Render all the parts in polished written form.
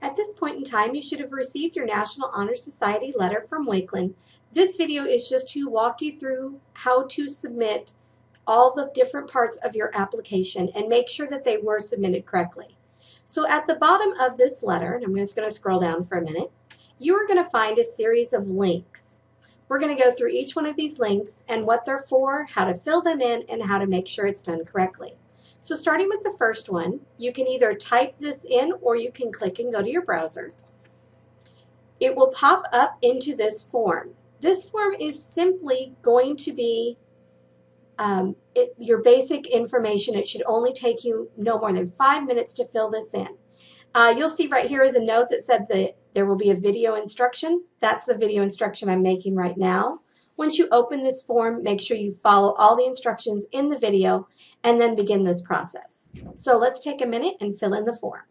At this point in time, you should have received your National Honor Society letter from Wakeland. This video is just to walk you through how to submit all the different parts of your application and make sure that they were submitted correctly. So at the bottom of this letter, and I'm just going to scroll down for a minute, you are going to find a series of links. We're going to go through each one of these links and what they're for, how to fill them in, and how to make sure it's done correctly. So starting with the first one, you can either type this in or you can click and go to your browser. It will pop up into this form. This form is simply going to be your basic information. It should only take you no more than 5 minutes to fill this in. You'll see right here is a note that said that there will be a video instruction. That's the video instruction I'm making right now. Once you open this form, make sure you follow all the instructions in the video and then begin this process. So let's take a minute and fill in the form.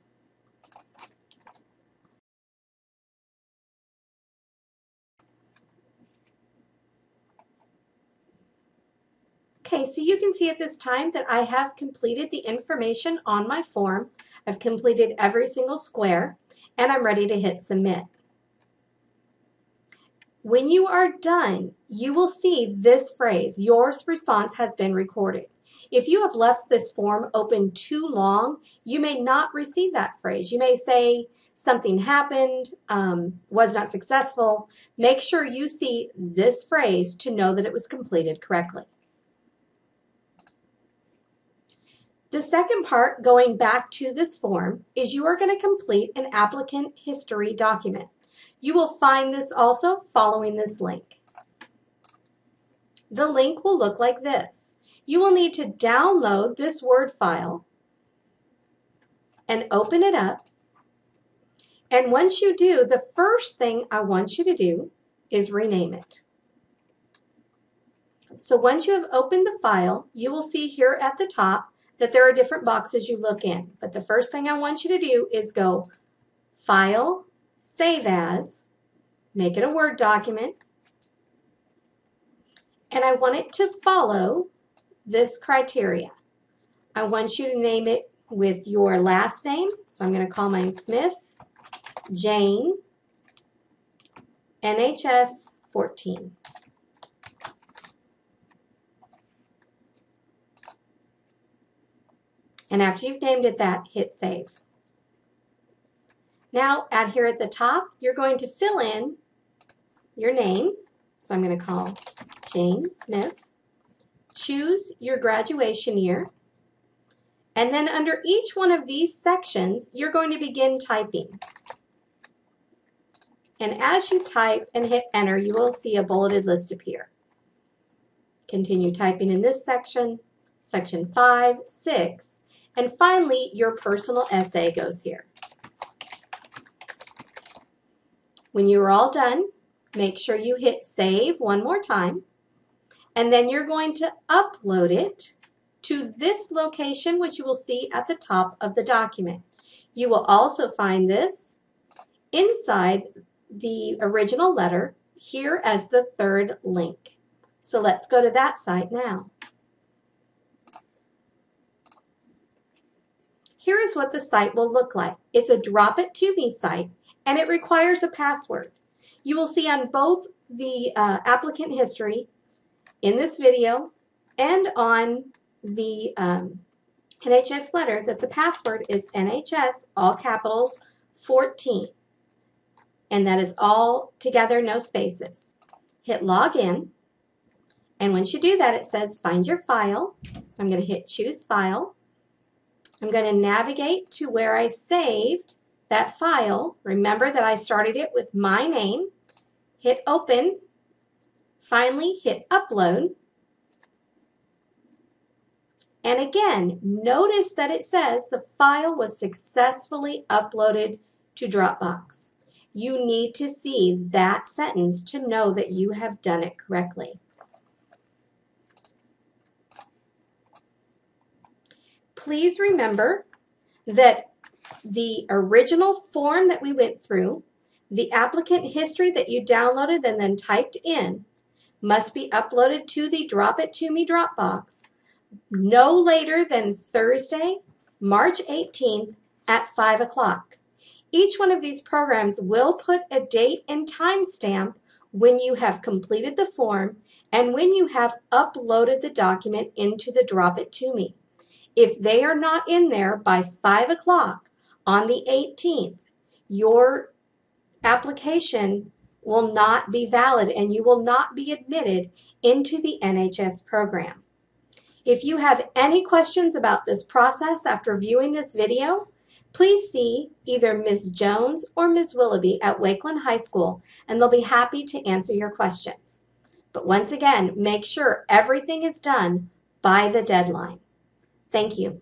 Okay, so you can see at this time that I have completed the information on my form. I've completed every single square, and I'm ready to hit submit. When you are done, you will see this phrase, your response has been recorded. If you have left this form open too long, you may not receive that phrase. You may say something happened, was not successful. Make sure you see this phrase to know that it was completed correctly. The second part, going back to this form, is you are going to complete an applicant history document. You will find this also following this link. The link will look like this. You will need to download this Word file and open it up. And once you do, the first thing I want you to do is rename it. So once you have opened the file, you will see here at the top that there are different boxes you look in. But the first thing I want you to do is go File, Save As, make it a Word document, and I want it to follow this criteria. I want you to name it with your last name, so I'm going to call mine Smith, Jane, NHS 14. And after you've named it that, hit save. Now, out here at the top, you're going to fill in your name. So I'm going to call Jane Smith. Choose your graduation year. And then under each one of these sections, you're going to begin typing. And as you type and hit enter, you will see a bulleted list appear. Continue typing in this section, section 5, 6, and finally, your personal essay goes here. When you are all done, make sure you hit save one more time, and then you're going to upload it to this location, which you will see at the top of the document. You will also find this inside the original letter here as the third link. So let's go to that site now. Here is what the site will look like. It's a Drop It To Me site, and it requires a password. You will see on both the applicant history in this video and on the NHS letter that the password is NHS, all capitals, 14. And that is all together, no spaces. Hit log in, and once you do that, it says find your file. So I'm going to hit choose file. I'm going to navigate to where I saved that file. Remember that I started it with my name. Hit open. Finally, hit upload. And again, notice that it says the file was successfully uploaded to Dropbox. You need to see that sentence to know that you have done it correctly. Please remember that the original form that we went through, the applicant history that you downloaded and then typed in, must be uploaded to the Drop It To Me Dropbox no later than Thursday, March 18th at 5 o'clock. Each one of these programs will put a date and time stamp when you have completed the form and when you have uploaded the document into the Drop It To Me. If they are not in there by 5 o'clock on the 18th, your application will not be valid and you will not be admitted into the NHS program. If you have any questions about this process after viewing this video, please see either Ms. Jones or Ms. Willoughby at Wakeland High School, and they'll be happy to answer your questions. But once again, make sure everything is done by the deadline. Thank you.